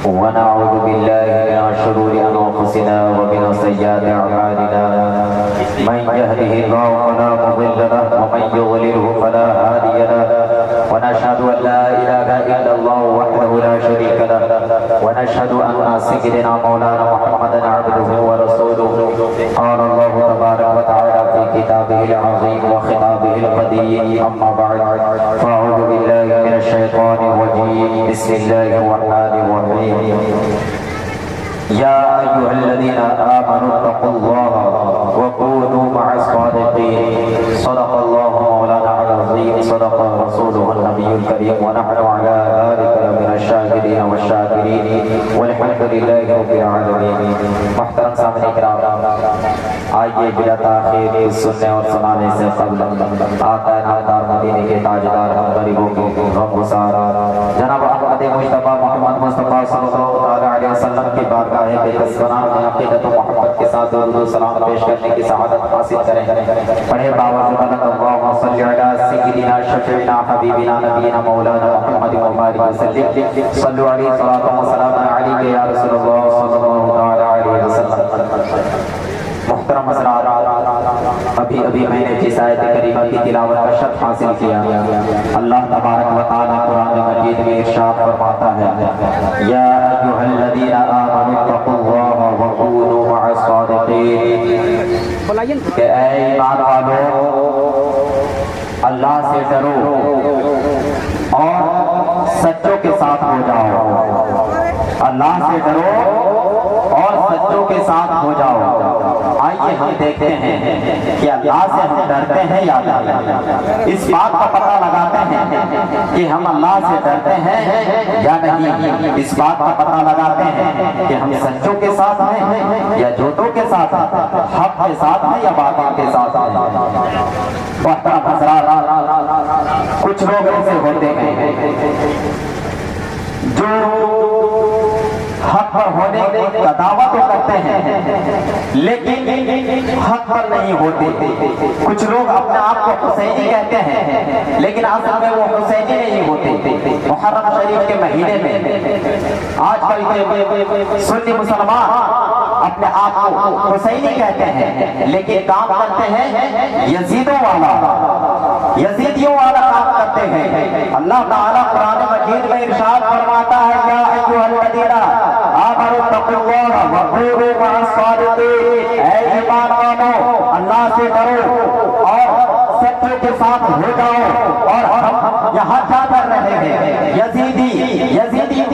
ونعوذ بالله من شرور أنفسنا ومن سيئات أعمالنا من يهده الله فلا مضل له ومن يضلله فلا هادي له ونشهد أن لا إله إلا الله وحده لا شريك له ونشهد أن سيدنا مولانا محمدا عبده ورسوله قال الله تبارك وتعالى في كتابه العظيم وخطابه القديم أما بعد فأعوذ بالله من الشيطان الرجيم بسم الله الرحمن الرحيم يا أيها الذين آمنوا اتقوا الله وكونوا مع الصادقين صدق الله مولانا العظيم صدق رسوله النبي الكريم ونحن على ذلك من الشاهدين والشاكرين والحمد لله رب العالمين. محترم سامعین کرام، آئیے بلا تاخیر سننے اور سنانے سے قبل آقا نامدار مدینے کے تاجدار ہم غریبوں کے غم گسار جناب احمد مجتبی محمد مصطفیٰ صلی اللہ علیہ وسلم کی بارگاہ بے تسبیح میں عقیدت و محبت کے ساتھ درود و سلام پیش کرنے کی سعادت حاصل کریں. پڑھے باوجود اللہم صلی علی سیدنا شفیعنا حبیبنا نبینا مولانا محمد وبارک وسلم صلو علیہ صلاۃ و سلام علیک یا رسول اللہ صلی اللہ علیہ وسلم. محترم حضرات، ابھی میں نے جس آیت کریمہ کی تلاوت کا شرف حاصل کیا، اللہ تبارک و تعالیٰ قرآن مجید میں ارشاد فرماتا ہے یا ایھا الذین آمنوا اتقوا اللہ وکونوا مع الصادقین، کہ اے ایمان والو اللہ سے ڈرو اور سچوں کے ساتھ ہو جاؤ. اللہ سے ڈرو اور سچوں کے ساتھ ہو جاؤ. آئیے ہم دیکھتے ہیں کہ اللہ سے ہم ڈرتے ہیں یا نہیں. اس بات کا پتہ لگاتے ہیں کہ ہم اللہ سے ڈرتے ہیں یا نہیں. اس بات کا پتہ لگاتے ہیں کہ ہم سچوں کے ساتھ ہیں یا جھوٹوں کے ساتھ ہیں، حق کے ساتھ ہیں یا باطل کے ساتھ ہیں. محترم حضرات، کچھ لوگ ایسے ہوتے ہیں جو حق پر ہونے کا دعویٰ تو کرتے ہیں لیکن حق پر نہیں ہوتے. کچھ لوگ اپنے آپ کو حسینی کہتے ہیں لیکن اصل میں وہ حسینی نہیں ہوتے. محرم شریف کے مہینے میں آج کل کے سنی مسلمان اپنے آپ کو حسینی کہتے ہیں لیکن کام کرتے ہیں یزیدوں والا، یزیدیوں والا کام کرتے ہیں. اللہ تعالیٰ قرآن مجید میں ارشاد فرماتا ہے یا ایھا الذین آمنوا اتقوا اللہ وکونوا مع الصادقین، اے ایمان والو اللہ سے ڈرو اور سچوں کے ساتھ ہو جاؤ. اور ہم یہاں کیا کر رہے ہیں؟ یزیدی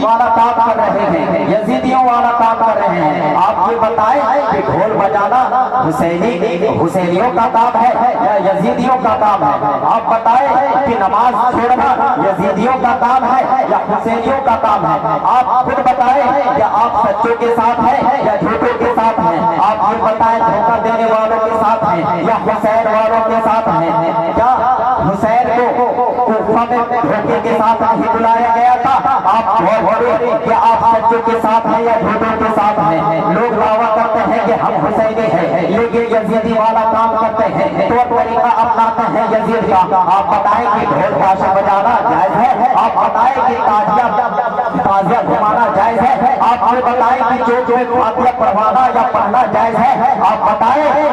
والا کام کر رہے ہیں، یزیدیوں والا کام کر رہے ہیں. آپ یہ بتائیں کہ ڈھول بجانا حسینیوں کا کام ہے یا یزیدیوں کا کام ہے؟ آپ بتائیں کہ نماز چھوڑنا یزیدیوں کا کام ہے یا حسینیوں کا کام ہے؟ آپ خود بتائیں کہ آپ سچوں کے ساتھ ہیں یا جھوٹوں کے ساتھ ہیں؟ آپ خود بتائیں دھوکہ دینے والوں کے ساتھ ہیں یا حسین والوں کے ساتھ ہیں؟ کیا حسین کو کوفہ میں دھوکے کے ساتھ ہی بلایا گیا تھا؟ آپ بولے کہ آپ سچوں کے ساتھ ہیں یا جھوٹوں کے ساتھ ہیں. لوگ دعویٰ کرتے ہیں کہ ہم حسینی ہیں لیکن یزیدی والا کام کرتے ہیں، طور طریقہ اپناتے ہیں یزید کا. آپ بتائیں کہ ڈھول باشا بجانا جائز ہے؟ آپ بتائیں کہ تازیہ گھمانا جائز ہے؟ آپ یہ بتائیں کہ چوک میں فاتحہ پڑھوانا یا پڑھنا جائز ہے؟ آپ بتائیں کہ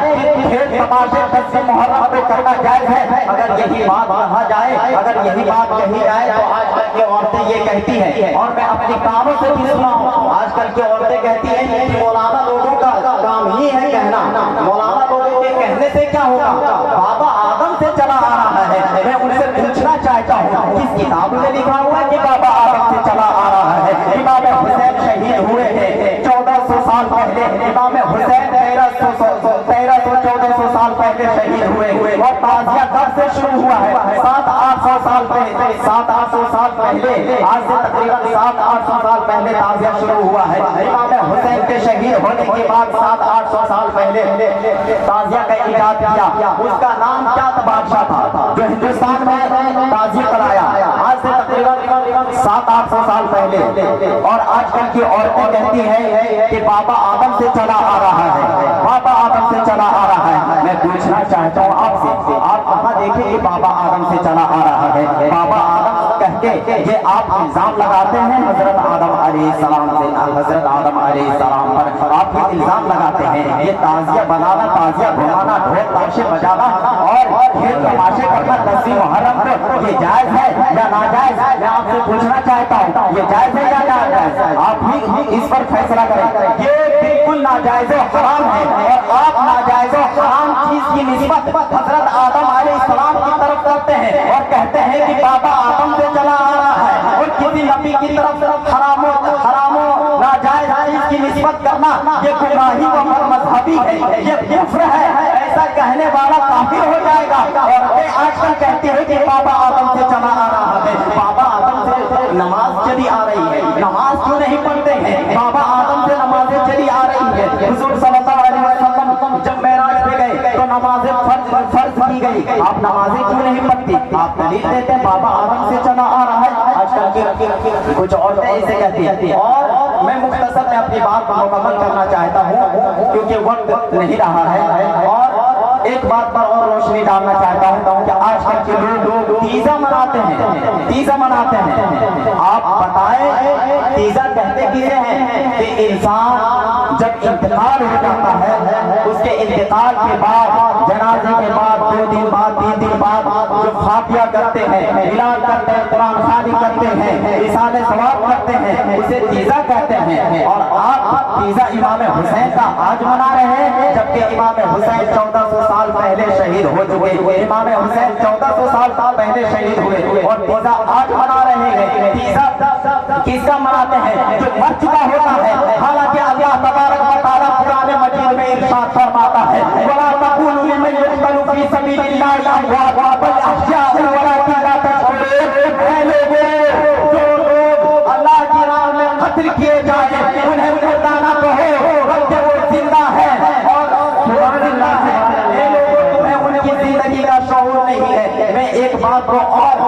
کھیل تماشے 10 محرم کو کرنا جائز ہے؟ اگر یہی بات کہا جائے، اگر یہی بات کہی جائے تو آج کل کی عورتیں یہ کہتی ہیں، اور میں اپنی کانوں سے بھی سنا ہوں، آج کل کی عورتیں کہتی ہیں کہ مولانا لوگوں کا کام ہی ہے کہنا. مولانا لوگوں کے کہنے سے کیا ہوگا؟ بابا آدم سے چلا آ رہا ہے. میں ان سے پوچھنا چاہتا ہوں کس کتاب میں لکھا ہوا ہے کہ بابا آدم سے چلا آ رہا ہے؟ امام حسین شہید ہوئے ہیں 1400 سال پہلے. امام حسین 1300-1400 سال پہلے شہید ہوئے اور تازیہ کب سے شروع ہوا ہے؟ 700-800 سال پہلے. 700-800 سال پہلے، آج سے تقریباً 700-800 سال پہلے تازیہ شروع ہوا ہے. امام حسین کے شہید ہونے کے بعد 700-800 سال پہلے تازیہ کا ایجاد کیا. اس کا نام کیا بادشاہ تھا جو ہندوستان میں تازیہ کرایا؟ آج سے تقریباً 700-800 سال پہلے. اور آج کل کی عورتیں کہتی ہیں کہ بابا آدم سے چلا آ رہا ہے، بابا آدم سے چلا آ رہا ہے. میں پوچھنا چاہتا ہوں آپ سے، آپ کہاں دیکھیں کہ بابا آدم سے چلا آ رہا ہے؟ بابا آدم کہہ کے یہ آپ الزام لگاتے ہیں حضرت آدم علیہ السلام سے حضرت آدم علیہ السلام پر آپ یہ الزام لگاتے ہیں یہ تعزیہ بنانا، تعزیہ گھمانا، ڈھول تاشے بجانا اور کھیل تماشے کرنا 10 محرم کو یہ جائز ہے یا ناجائز؟ میں آپ سے پوچھنا چاہتا ہوں یہ جائز ہے یا ناجائز؟ آپ بھی اس پر فیصلہ کریں۔ یہ بالکل ناجائز و حرام ہے اور آپ ناجائز و حرام چیز کی نسبت حضرت آدم علیہ السلام کی طرف کرتے ہیں اور کہتے ہیں کہ بابا آدم سے چلا آ رہا ہے، اور کسی نبی کی طرف حرام و ناجائز چیز کی نسبت کرنا یہ گمراہی و مذہبی ہے، یہ کفر ہے۔ ایسا کہنے والا کافر ہو جائے گا۔ اور آج کل کہتے ہیں کہ بابا آدم سے چلا آ رہا ہے، بابا آدم سے نماز چلی آ رہی ہے، نماز کیوں نہیں پڑھتے ہیں؟ بابا آدم سے نمازیں چلی آ رہی ہے۔ حضور صلی اللہ علیہ وسلم جب معراج پہ گئے تو نمازیں فرض کی گئی، آپ نمازیں کیوں نہیں پڑھتی؟ آپ دلیل دیتے ہیں بابا آدم سے چلا آ رہا ہے۔ آج کل کی کچھ عورتیں اسے کہتی ہیں۔ اور میں مختصر میں اپنی بات کو مکمل کرنا چاہتا ہوں کیونکہ وقت نہیں رہا ہے، اور ایک بات پر اور روشنی ڈالنا چاہتا ہوں کہ آج کل کے لوگ تیزا مناتے ہیں، تیزا مناتے ہیں۔ آپ بتائیں تیزا کہتے کسے ہیں؟ کہ انسان جب انتقال ہو جاتا ہے اس کے انتقال کے بعد جنازے کے بعد 2 دن بعد 3 دن بعد جو فاتحہ کرتے ہیں، میلاد کرتے ہیں، قرآن خوانی کرتے ہیں، ایصال ثواب کرتے ہیں، اسے تیزا کہتے ہیں۔ اور آپ تیزا امام حسین کا آج منا رہے ہیں، جبکہ امام حسین 1400 سال پہلے شہید ہو چکے۔ امام حسین 1400 سال پہلے شہید ہوئے اور تیزا آج منا رہے ہیں۔ تیزا کس کا مناتے ہیں؟ جو مر چکا ہوتا ہے۔ حالانکہ اللہ تبارک و تعالیٰ قرآن مجید میں ارشاد فرماتا ہے وَلَا تَقُولُوا لِمَن يُقْتَلُ فِي سَبِيلِ اللَّهِ أَمْوَاتٌ بَلْ أَحْيَاءٌ وَلَٰكِن لَّا تَشْعُرُونَ۔ اے لوگوں، جو لوگ اللہ کی راہ میں قتل کیے جائیں انہیں مردانہ کہو بلکہ وہ زندہ ہے۔ اور سبحان اللہ، اے لوگوں تمہیں ان کی زندگی کا شعور نہیں ہے۔ میں ایک بات کو اور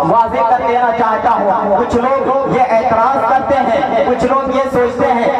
واضح کر دینا چاہتا ہوں، کچھ لوگ یہ اعتراض کرتے ہیں، کچھ لوگ یہ سوچتے ہیں